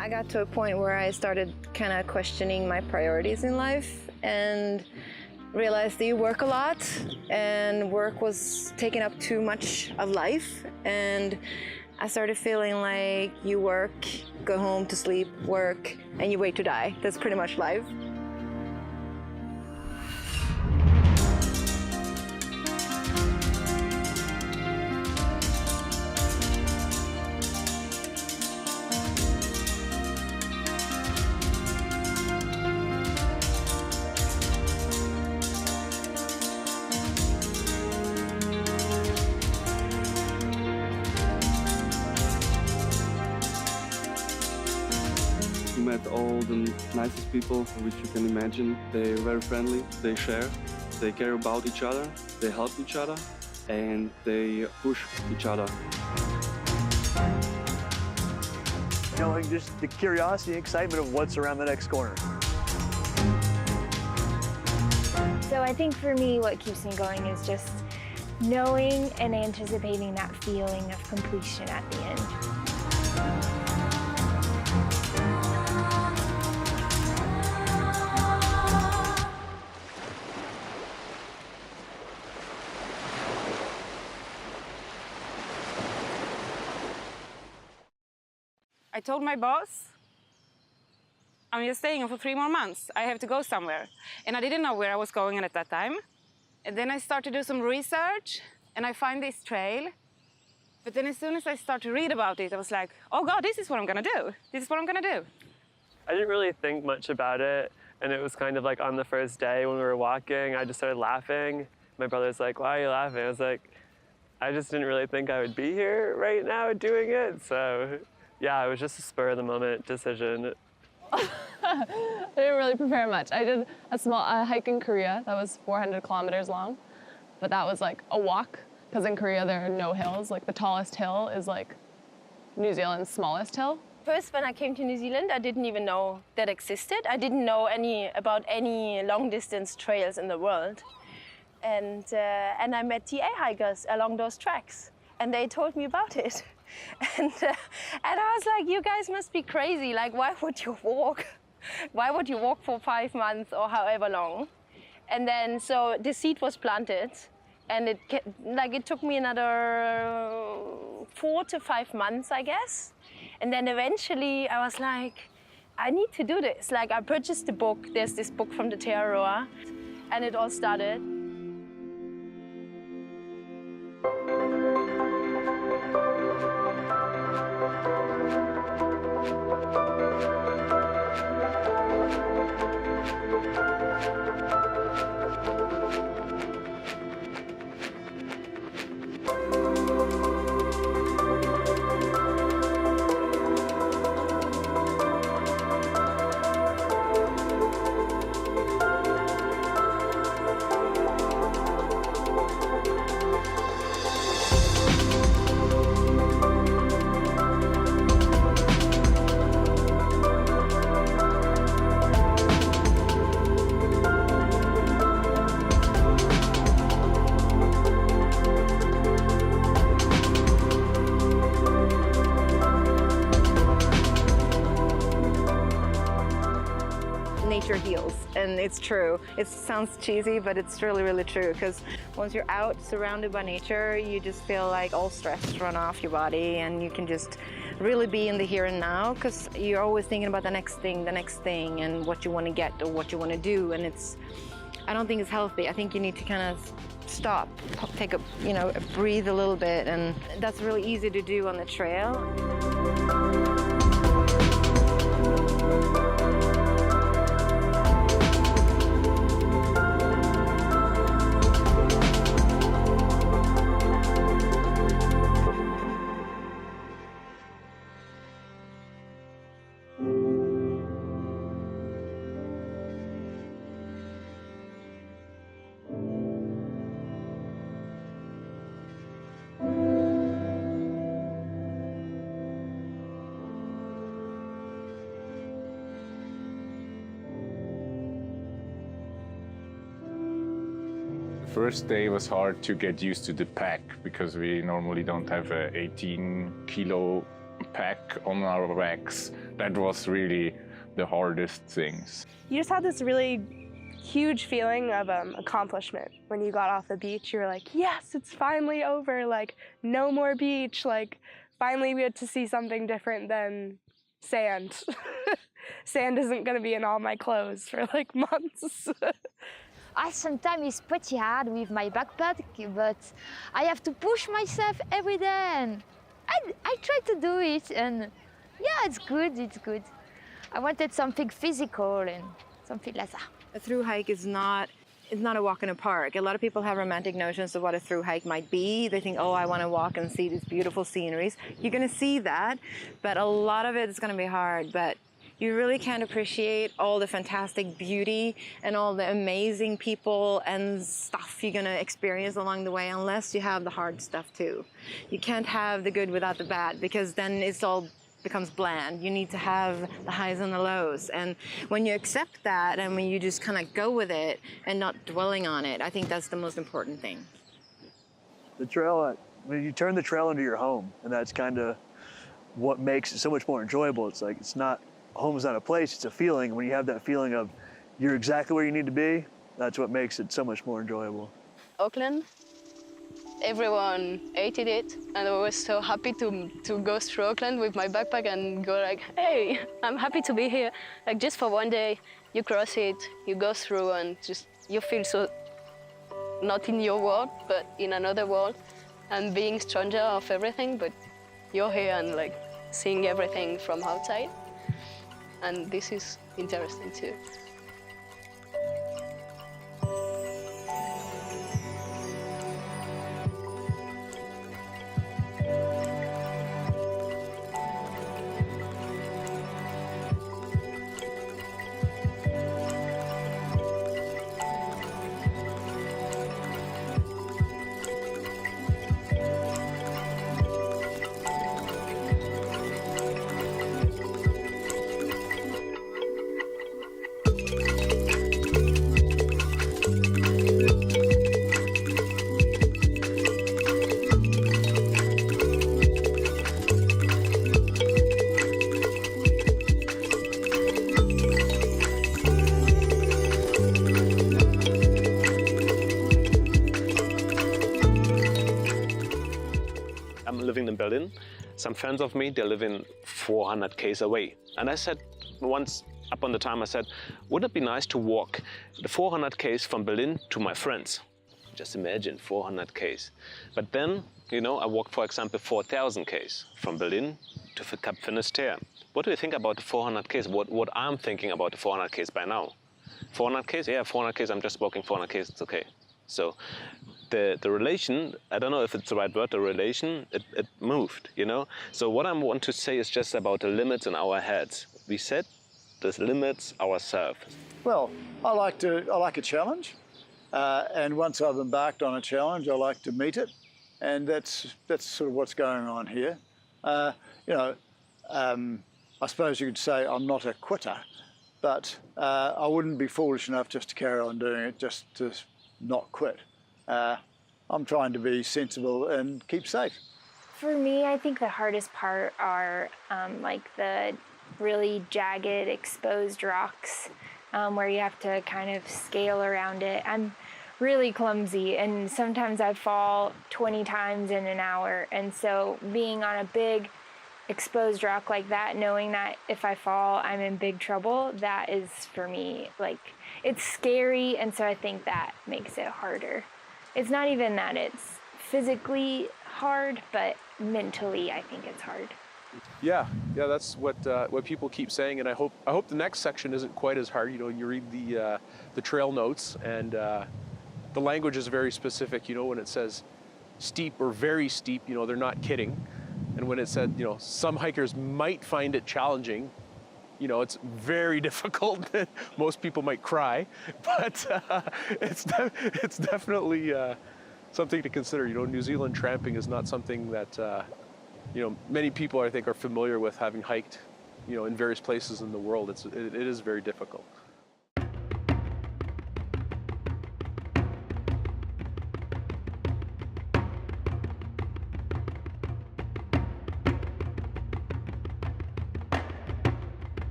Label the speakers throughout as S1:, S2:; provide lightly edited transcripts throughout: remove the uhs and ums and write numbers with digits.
S1: I got to a point where I started kind of questioning my priorities in life and realized that you work a lot and work was taking up too much of life, and I started feeling like you work, go home to sleep, work, and you wait to die. That's pretty much life.
S2: You met all the nicest people which you can imagine. They're very friendly, they share, they care about each other, they help each other, and they push each other.
S3: You know, just the curiosity and excitement of what's around the next corner.
S4: So I think for me, what keeps me going is just knowing and anticipating that feeling of completion at the end.
S5: I told my boss, I'm just staying for 3 more months. I have to go somewhere. And I didn't know where I was going at that time. And then I started to do some research, and I find this trail. But then as soon as I start to read about it, I was like, oh God, this is what I'm gonna do. This is what I'm gonna do.
S6: I didn't really think much about it. And it was kind of like on the first day when we were walking, I just started laughing. My brother's like, why are you laughing? I was like, I just didn't really think I would be here right now doing it. So yeah, it was just a spur of the moment decision.
S7: I didn't really prepare much. I did a small hike in Korea that was 400 kilometers long, but that was like a walk, because in Korea there are no hills. Like the tallest hill is like New Zealand's smallest hill.
S8: First, when I came to New Zealand, I didn't even know that existed. I didn't know about any long-distance trails in the world. And I met TA hikers along those tracks, and they told me about it. And I was like, you guys must be crazy. Like, why would you walk? Why would you walk for 5 months or however long? And then, so the seed was planted, and it took me another 4 to 5 months, I guess. And then eventually I was like, I need to do this. Like, I purchased the book. There's this book from the Aotearoa, and it all started.
S1: Nature heals, and it's true. It sounds cheesy, but it's really, really true, because once you're out surrounded by nature, you just feel like all stress run off your body, and you can just really be in the here and now, because you're always thinking about the next thing, and what you want to get or what you want to do, and I don't think it's healthy. I think you need to kind of stop, take a, breathe a little bit, and that's really easy to do on the trail.
S9: First day was hard to get used to the pack, because we normally don't have a 18-kilo pack on our backs. That was really the hardest things.
S10: You just had this really huge feeling of accomplishment when you got off the beach. You were like, yes, it's finally over, like no more beach, like finally we had to see something different than sand. Sand isn't gonna be in all my clothes for like months.
S11: Sometimes it's pretty hard with my backpack, but I have to push myself every day, and I try to do it, and yeah, it's good, it's good. I wanted something physical and something like that.
S1: A through hike is not a walk in a park. A lot of people have romantic notions of what a through hike might be. They think, oh, I want to walk and see these beautiful sceneries. You're going to see that, but a lot of it is going to be hard. But you really can't appreciate all the fantastic beauty and all the amazing people and stuff you're going to experience along the way unless you have the hard stuff too. You can't have the good without the bad, because then it's all becomes bland. You need to have the highs and the lows. And when you accept that and when you just kind of go with it and not dwelling on it, I think that's the most important thing.
S3: The trail, when you turn the trail into your home, and that's kind of what makes it so much more enjoyable. It's like, it's not, home's not a place, it's a feeling. When you have that feeling of you're exactly where you need to be, that's what makes it so much more enjoyable.
S12: Auckland, everyone hated it, and I was so happy to go through Auckland with my backpack and go like, hey, I'm happy to be here. Like just for one day, you cross it, you go through, and just you feel so not in your world, but in another world, and being stranger of everything, but you're here and like seeing everything from outside. And this is interesting too.
S13: living in Berlin. Some friends of me, they're living 400 k's away. And I said once upon the time, I said, wouldn't it be nice to walk the 400 k's from Berlin to my friends? Just imagine 400 k's. But then, you know, I walked, for example, 4,000 k's from Berlin to Cap Finisterre. What do you think about the 400 k's? What I'm thinking about the 400 k's by now? 400 k's? Yeah, 400 k's, I'm just walking 400 k's, it's okay. So the relation, I don't know if it's the right word, the relation, it moved, you know? So what I want to say is just about the limits in our heads. We set the limits ourselves.
S14: Well, I like a challenge. And once I've embarked on a challenge, I like to meet it. And that's sort of what's going on here. You know, I suppose you could say I'm not a quitter, but I wouldn't be foolish enough just to carry on doing it, just to not quit. I'm trying to be sensible and keep safe.
S4: For me, I think the hardest part are like the really jagged, exposed rocks where you have to kind of scale around it. I'm really clumsy, and sometimes I fall 20 times in an hour. And so being on a big exposed rock like that, knowing that if I fall, I'm in big trouble, that is for me, like, it's scary. And so I think that makes it harder. It's not even that it's physically hard, but mentally, I think it's hard.
S15: Yeah, that's what people keep saying, and I hope the next section isn't quite as hard. You know, you read the trail notes, and the language is very specific. You know, when it says steep or very steep, you know, they're not kidding. And when it said, you know, some hikers might find it challenging, you know, it's very difficult. Most people might cry, but it's definitely something to consider. You know, New Zealand tramping is not something that you know, many people, I think, are familiar with, having hiked, you know, in various places in the world. It is very difficult.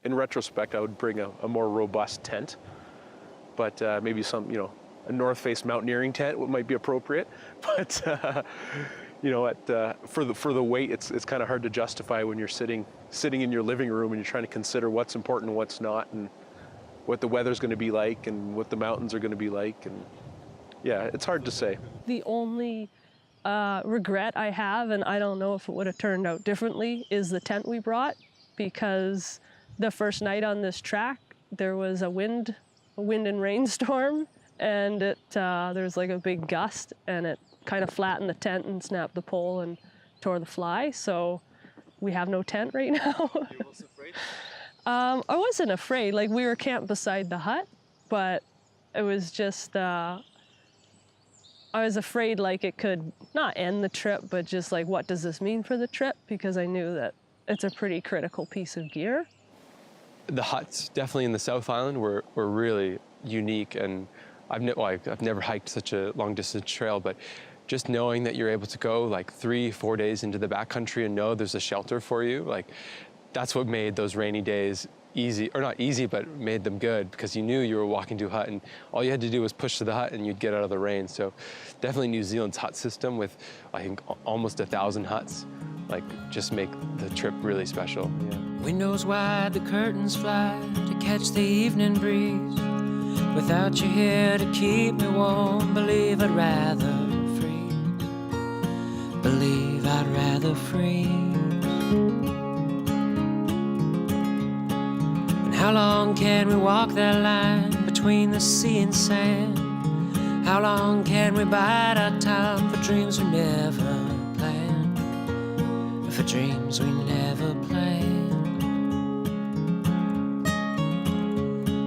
S15: In retrospect, I would bring a more robust tent, but maybe some, you know, a North Face mountaineering tent might be appropriate. But you know, for the weight, it's kind of hard to justify when you're sitting in your living room and you're trying to consider what's important and what's not, and what the weather's going to be like and what the mountains are going to be like, and yeah, it's hard to say.
S16: The only regret I have, and I don't know if it would have turned out differently, is the tent we brought, because the first night on this track there was a wind and rainstorm, and there was like a big gust, and it kind of flattened the tent and snapped the pole and tore the fly. So we have no tent right now.
S15: You was afraid?
S16: I wasn't afraid. Like, we were camped beside the hut, but it was just I was afraid like it could not end the trip, but just like, what does this mean for the trip? Because I knew that it's a pretty critical piece of gear.
S17: The huts definitely in the South Island were really unique, and I've never hiked such a long distance trail, but just knowing that you're able to go like 3-4 days into the backcountry and know there's a shelter for you, like that's what made those rainy days easy, or not easy, but made them good, because you knew you were walking to a hut and all you had to do was push to the hut and you'd get out of the rain. So definitely New Zealand's hut system with, I think, almost 1,000 huts, like, just make the trip really special. Yeah.
S18: Windows wide, the curtains fly to catch the evening breeze. Without you here to keep me warm, believe I'd rather freeze. Believe I'd rather freeze. And how long can we walk that line between the sea and sand? How long can we bide our time for dreams we never planned? For dreams we never planned.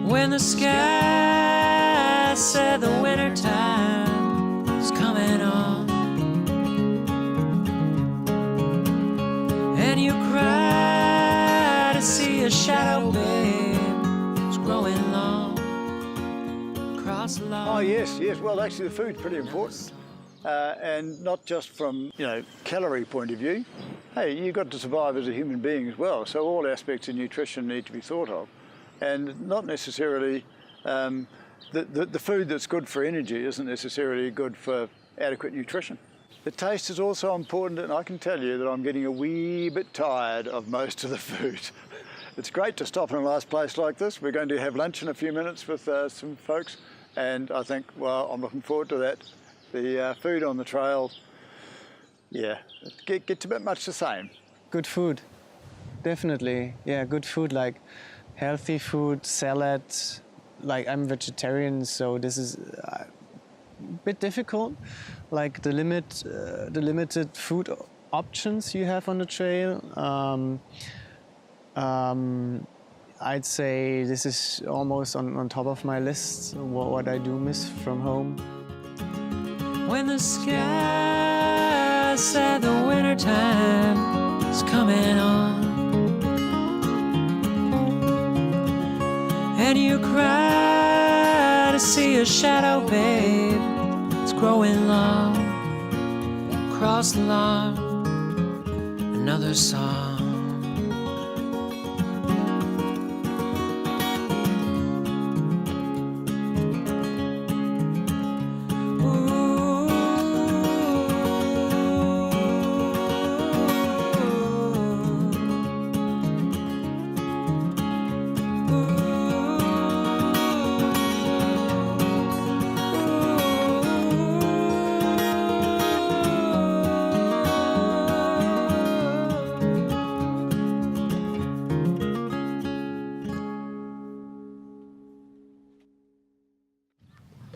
S18: When the sky said the winter time is coming on, and you cry to see a shadow, babe, it's growing long across the lawn.
S14: Oh yes, yes. Well, actually, the food's pretty important, and not just from, you know, calorie point of view. Hey, you've got to survive as a human being as well. So all aspects of nutrition need to be thought of. And not necessarily, the food that's good for energy isn't necessarily good for adequate nutrition. The taste is also important, and I can tell you that I'm getting a wee bit tired of most of the food. It's great to stop in a nice place like this. We're going to have lunch in a few minutes with some folks, and I think, well, I'm looking forward to that. The food on the trail, yeah, it gets a bit much the same.
S19: Good food, definitely. Yeah, good food, like healthy food, salad. Like, I'm vegetarian, so this is a bit difficult. Like the limited food options you have on the trail. I'd say this is almost on top of my list, what I do miss from home.
S18: When the sky said the winter time is coming on, and you cry to see a shadow, babe, it's growing long across the lawn, another song.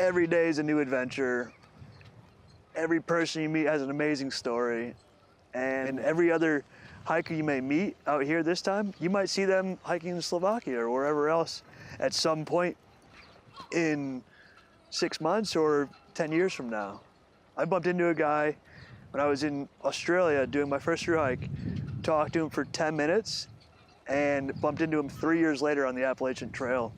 S3: Every day is a new adventure. Every person you meet has an amazing story. And every other hiker you may meet out here this time, you might see them hiking in Slovakia or wherever else at some point in 6 months or 10 years from now. I bumped into a guy when I was in Australia doing my first through hike, talked to him for 10 minutes, and bumped into him 3 years later on the Appalachian Trail.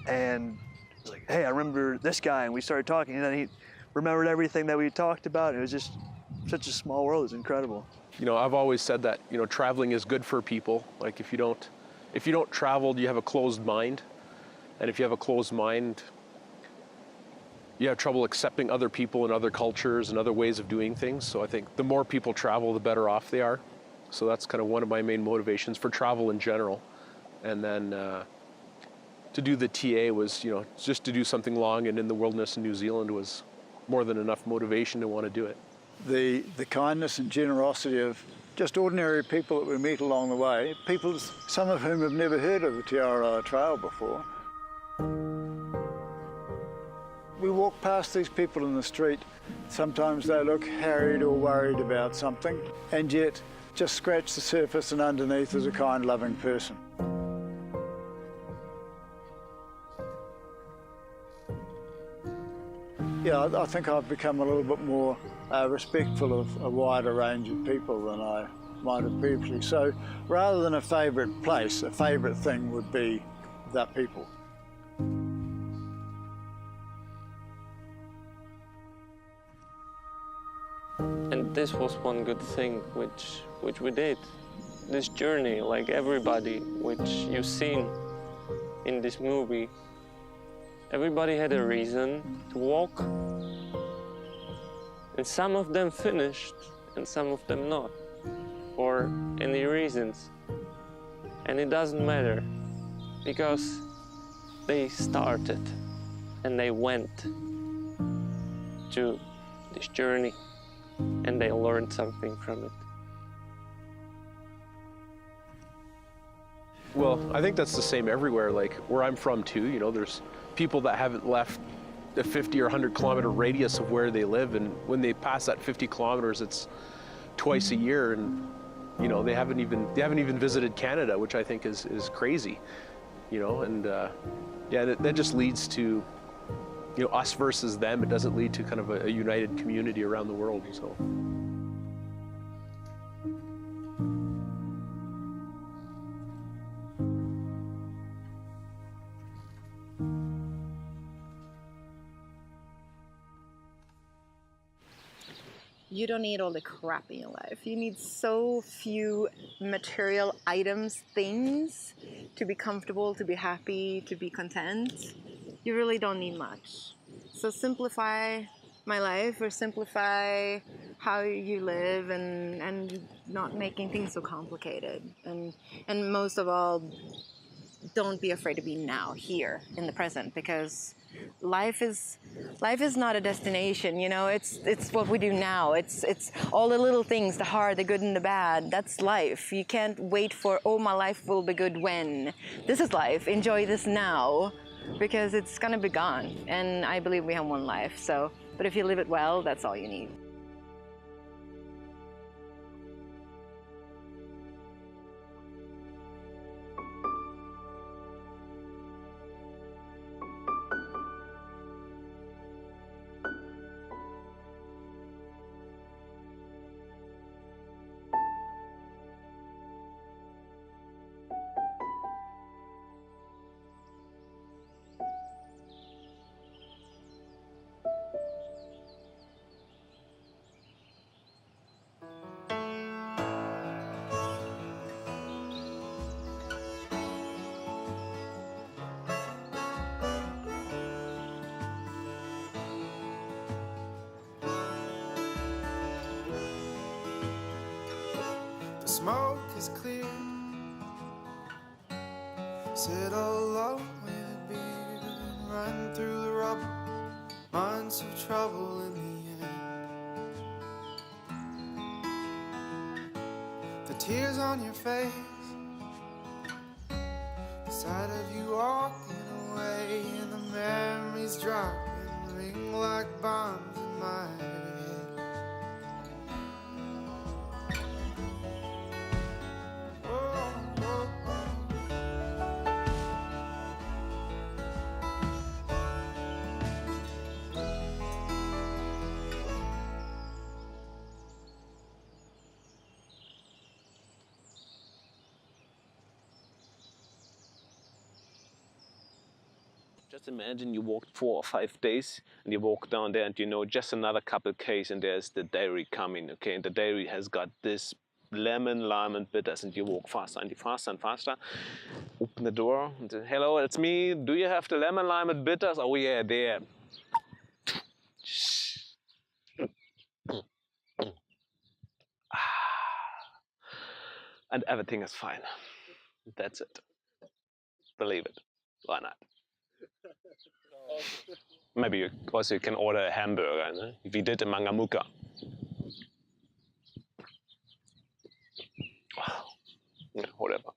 S3: And I was like, hey, I remember this guy, and we started talking, and then he remembered everything that we talked about. It was just such a small world. It was incredible.
S15: You know, I've always said that, you know, traveling is good for people. Like, if if you don't travel, you have a closed mind. And if you have a closed mind, you have trouble accepting other people and other cultures and other ways of doing things. So I think the more people travel, the better off they are. So that's kind of one of my main motivations for travel in general. And then to do the TA was, you know, just to do something long and in the wilderness in New Zealand was more than enough motivation to want to do it.
S14: The kindness and generosity of just ordinary people that we meet along the way, people, some of whom have never heard of the Te Aroha Trail before. We walk past these people in the street. Sometimes they look harried or worried about something, and yet just scratch the surface and underneath is a kind, loving person. Yeah, I think I've become a little bit more respectful of a wider range of people than I might have previously. So rather than a favourite place, a favourite thing would be that people.
S20: And this was one good thing which we did. This journey, like everybody which you've seen in this movie, everybody had a reason to walk. And some of them finished and some of them not, for any reasons. And it doesn't matter, because they started and they went to this journey and they learned something from it.
S15: Well, I think that's the same everywhere. Like where I'm from too, you know, there's people that haven't left a 50 or 100 kilometer radius of where they live, and when they pass that 50 kilometers, it's twice a year, and you know, they haven't even visited Canada, which I think is crazy, you know. And yeah, that just leads to, you know, us versus them. It doesn't lead to kind of a united community around the world. So.
S1: You don't need all the crap in your life. You need so few material items, things, to be comfortable, to be happy, to be content. You really don't need much. So simplify my life, or simplify how you live, and not making things so complicated. And most of all, don't be afraid to be now, here, in the present, because life is not a destination, you know. It's what we do now. It's all the little things, the hard, the good and the bad. That's life. You can't wait for, oh, my life will be good when. This is life. Enjoy this now, because it's gonna be gone. And I believe we have one life. So, but if you live it well, that's all you need.
S21: The smoke is clear. Sit alone with a beer and run through the rubble. Months of trouble in the end. The tears on your face, the sight of you walking away, and the memories dropping, ring like bombs in my head.
S13: Just imagine you walked 4 or 5 days and you walk down there and you know just another couple Ks and there's the dairy coming, okay? And the dairy has got this lemon, lime, and bitters, and you walk faster and faster and faster. Open the door and say, hello, it's me. Do you have the lemon, lime, and bitters? Oh yeah, there. And everything is fine. That's it. Believe it. Why not? Maybe you also can order a hamburger. No? We did a mangamuka. Whatever.